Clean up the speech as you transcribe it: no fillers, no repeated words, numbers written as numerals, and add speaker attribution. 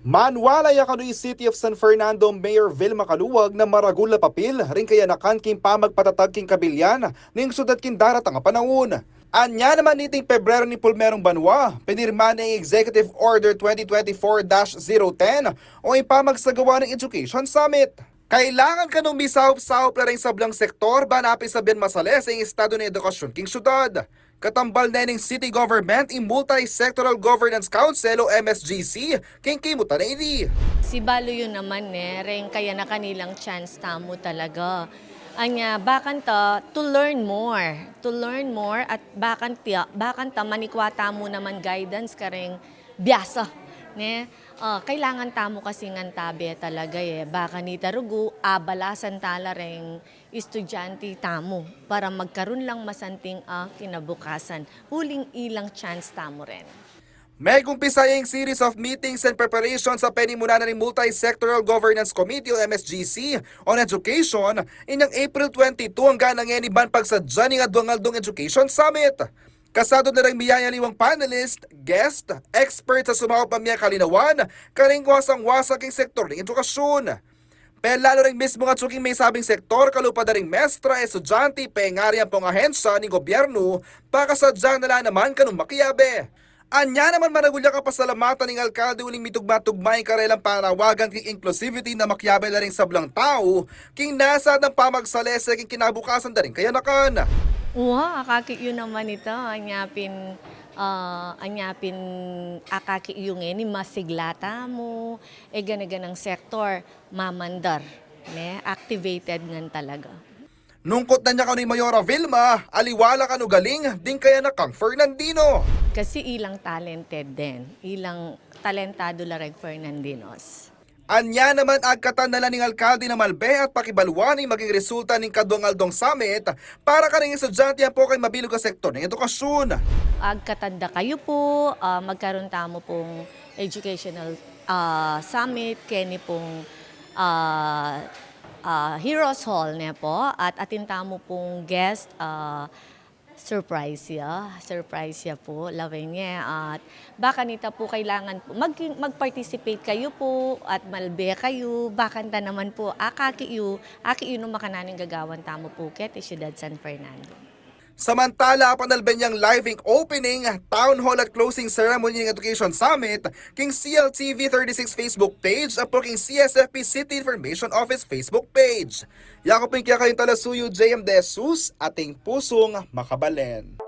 Speaker 1: Manwalay kano'y City of San Fernando Mayor Vilma Kaluwag na maragul na papel rin kaya nakan king pamagpatatag king Kabilyan ning syudad king daratang panahon. Anya naman niting Pebrero ni Pulmerong Banwa, pinirma ng Executive Order 2024-010 o ipamagsagawa ng Education Summit. Kailangan ka nung misahop-sahop na rin sa blang sektor ba napin sabihan masales ang estado ng edukasyon king syudad. Katambal na ng City Government in Multi-Sectoral Governance Council o MSGC, king kimuta na ini.
Speaker 2: Si Balo yun naman rin kaya na kanilang chance tamo talaga. Anya, bakanta to learn more at bakanta manikwata mo naman guidance ka rin biyasa. Ne? Kailangan tamo kasi ng tabi talaga baka ni tarugo abalasan tala ring estudyante tamo para magkaroon lang masanting kinabukasan. Huling ilang chance tamo rin.
Speaker 1: May kumpisayang series of meetings and preparations sa penimunan ng Multi-Sectoral Governance Committee o MSGC on Education inyang April 22 hanggang nangyaniban pagsadya ng Adwang-Aldong Education Summit. Kasado na rin miyayaliwang panelist, guest, expert sa sumao pamiyang kalinawan, karing wasang-wasak ang sektor ng edukasyon. Pero lalo rin mismo nga tsuking may sabing sektor, kalupa na ring mestra, estudyante, pengariang pong ahensya ng gobyerno, pakasadyang nala naman kanong makiyabe. Anya naman managulya ka pasalamatan ng alkalde uling mitugma-tugmay karelang panawagan king inclusivity na makiyabe na rin sa blang tao, king nasa ng pamagsalese king kinabukasan na rin kaya nakan.
Speaker 2: Akaki yun naman ito. Anyapin akaki yung ni masiglata mo, ganaganang sektor, mamandar. Ne? Activated ngan talaga.
Speaker 1: Nungkot na niya ka ni Mayora Vilma, aliwala ka no galing, din kaya na kang Fernandino.
Speaker 2: Kasi ilang talented din. Ilang talentado la reg Fernandinos.
Speaker 1: Anya naman agkatan na ng alkalde na Malbe at pakibaluaning maging resulta ng Kadwang-Aldong Summit para ka rin estudyante po kay mabilog ka sektor ng edukasyon.
Speaker 2: Agkatanda kayo po, magkaroon tamo pong educational summit, keni pong Heroes Hall ne po, at atin tamo pong guest, surprise ya po, lawin niya. At baka nita po kailangan po, mag-participate kayo po at malbe kayo, bakanta naman po, aki no makananing gagawan tamo po ket Syudad San Fernando.
Speaker 1: Samantala, panalben niyang live opening, town hall at closing ceremony ng Education Summit, king CLTV 36 Facebook page at po king CSFP City Information Office Facebook page. Yakopin kaya kayong talasuyo JM De Jesus, ating pusong makabalen.